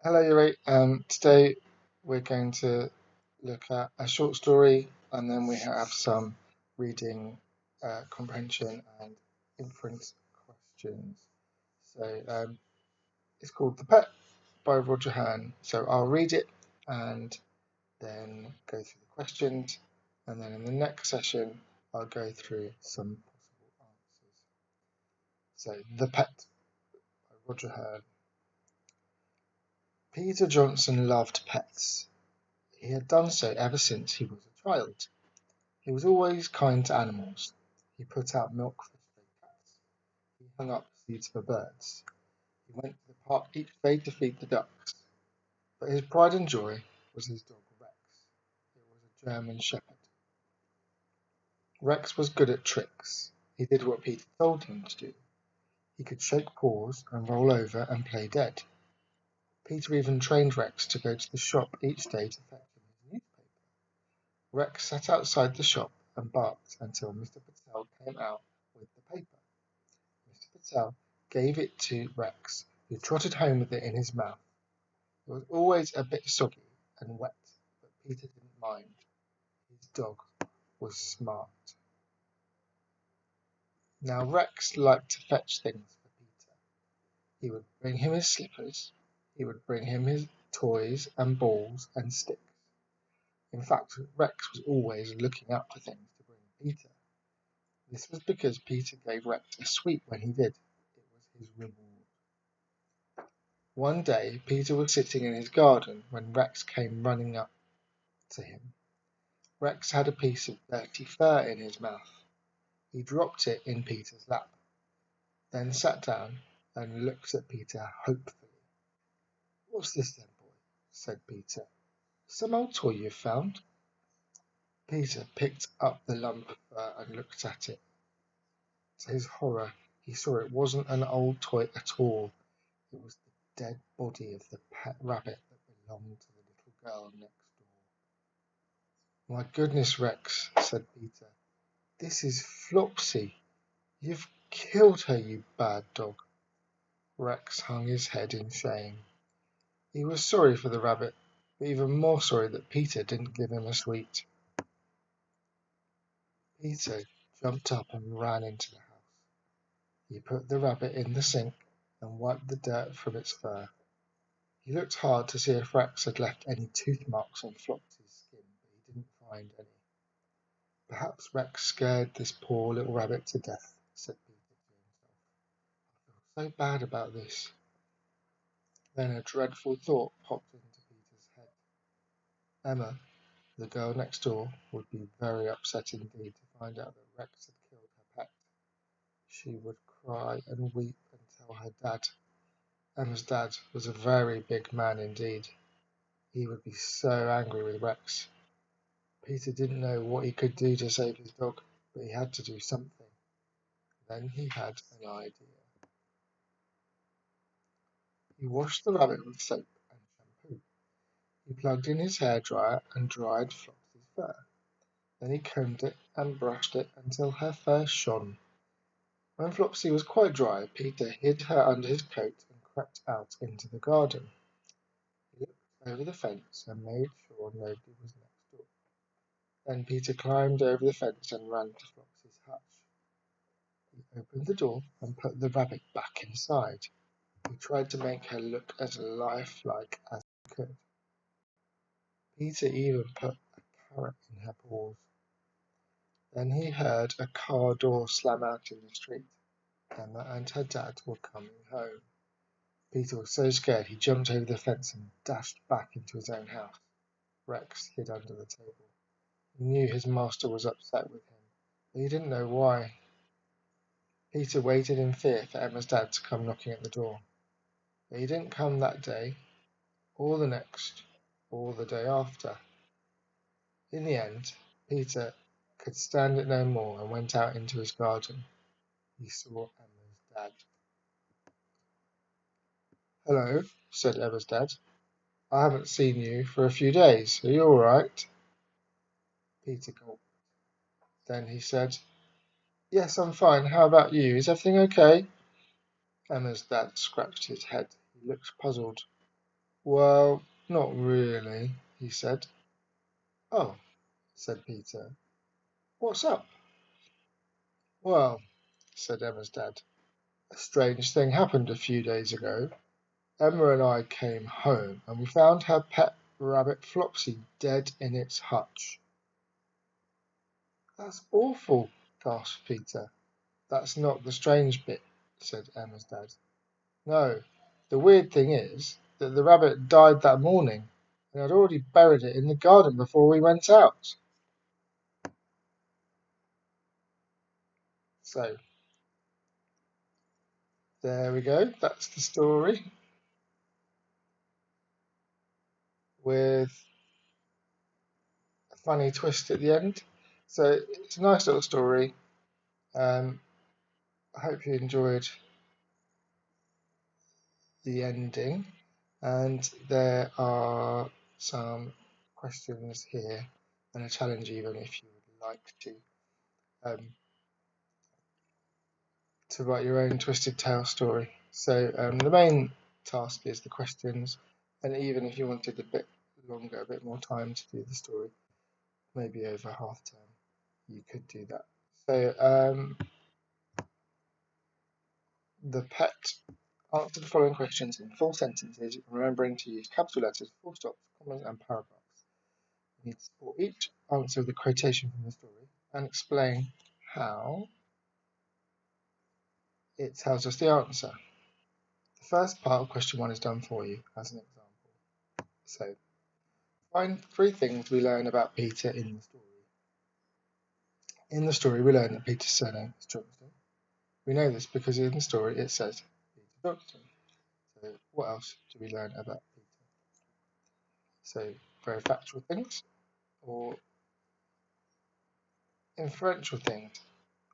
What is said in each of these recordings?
Hello, Yuri. Today we're going to look at a short story and then we have some reading comprehension and inference questions. So it's called The Pet by Roger Hahn. So I'll read it and then go through the questions, and then in the next session I'll go through some possible answers. So The Pet by Roger Hahn. Peter Johnson loved pets. He had done so ever since he was a child. He was always kind to animals. He put out milk for stray cats. He hung up seeds for birds. He went to the park each day to feed the ducks. But his pride and joy was his dog Rex. It was a German shepherd. Rex was good at tricks. He did what Peter told him to do. He could shake paws and roll over and play dead. Peter even trained Rex to go to the shop each day to fetch him his newspaper. Rex sat outside the shop and barked until Mr. Patel came out with the paper. Mr. Patel gave it to Rex, who trotted home with it in his mouth. It was always a bit soggy and wet, but Peter didn't mind. His dog was smart. Now Rex liked to fetch things for Peter. He would bring him his slippers. He would bring him his toys and balls and sticks. In fact, Rex was always looking out for things to bring Peter. This was because Peter gave Rex a sweet when he did. It was his reward. One day Peter was sitting in his garden when Rex came running up to him. Rex had a piece of dirty fur in his mouth. He dropped it in Peter's lap, then sat down and looked at Peter hopefully. "What's this then, boy?" said Peter. "Some old toy you've found?" Peter picked up the lump of fur and looked at it. To his horror, he saw it wasn't an old toy at all. It was the dead body of the pet rabbit that belonged to the little girl next door. "My goodness, Rex," said Peter. "This is Flopsy. You've killed her, you bad dog." Rex hung his head in shame. He was sorry for the rabbit, but even more sorry that Peter didn't give him a sweet. Peter jumped up and ran into the house. He put the rabbit in the sink and wiped the dirt from its fur. He looked hard to see if Rex had left any tooth marks on Flopsy's skin, but he didn't find any. "Perhaps Rex scared this poor little rabbit to death," said Peter to himself. "I feel so bad about this." Then a dreadful thought popped into Peter's head. Emma, the girl next door, would be very upset indeed to find out that Rex had killed her pet. She would cry and weep and tell her dad. Emma's dad was a very big man indeed. He would be so angry with Rex. Peter didn't know what he could do to save his dog, but he had to do something. Then he had an idea. He washed the rabbit with soap and shampoo. He plugged in his hairdryer and dried Flopsy's fur. Then he combed it and brushed it until her fur shone. When Flopsy was quite dry, Peter hid her under his coat and crept out into the garden. He looked over the fence and made sure nobody was next door. Then Peter climbed over the fence and ran to Flopsy's hutch. He opened the door and put the rabbit back inside. He tried to make her look as lifelike as he could. Peter even put a carrot in her paws. Then he heard a car door slam out in the street. Emma and her dad were coming home. Peter was so scared he jumped over the fence and dashed back into his own house. Rex hid under the table. He knew his master was upset with him, but he didn't know why. Peter waited in fear for Emma's dad to come knocking at the door. But he didn't come that day, or the next, or the day after. In the end, Peter could stand it no more and went out into his garden. He saw Emma's dad. "Hello," said Emma's dad. "I haven't seen you for a few days. Are you all right?" Peter gulped. Then he said, "Yes, I'm fine. How about you? Is everything okay?" Emma's dad scratched his head. He looked puzzled. Well, not really, he said. Oh, said Peter. What's up? Well, said Emma's dad, a strange thing happened a few days ago. Emma and I came home and we found her pet rabbit Flopsy dead in its hutch. That's awful, gasped Peter. That's not the strange bit, said Emma's dad. No, the weird thing is that the rabbit died that morning and I'd already buried it in the garden before we went out. So, there we go. That's the story with a funny twist at the end. So, it's a nice little story. I hope you enjoyed the ending. And there are some questions here and a challenge even if you would like um, to write your own Twisted Tale story. So the main task is the questions, and even if you wanted a bit longer, a bit more time to do the story, maybe over half term, you could do that. So the pet answer the following questions in full sentences, remembering to use capital letters, full stops, commas, and paragraphs. You need to support each answer with a quotation from the story and explain how it tells us the answer. The first part of question 1 is done for you as an example. So, find 3 things we learn about Peter in the story. In the story, we learn that Peter's surname is Johnston. We know this because in the story it says Peter Johnston. So, what else do we learn about Peter? So, very factual things or inferential things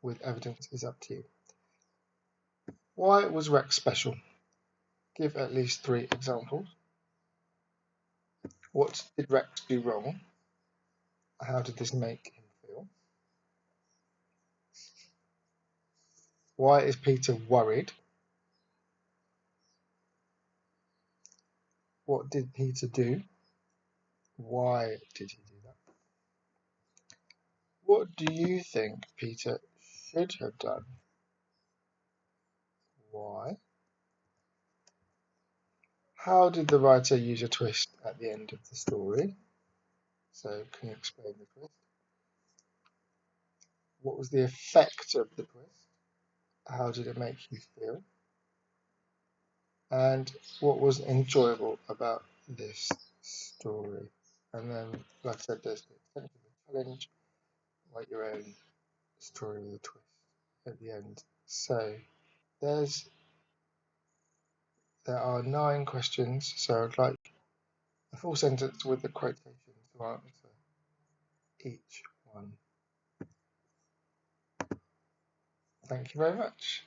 with evidence is up to you. Why was Rex special? Give at least 3 examples. What did Rex do wrong? How did this make him feel? Why is Peter worried? What did Peter do? Why did he do that? What do you think Peter should have done? Why? How did the writer use a twist at the end of the story? So, can you explain the twist? What was the effect of the twist? How did it make you feel? And what was enjoyable about this story? And then, like I said, there's the extension of the challenge, write your own story with a twist at the end. So, there are 9 questions, so I'd like a full sentence with the quotation to answer each one. Thank you very much.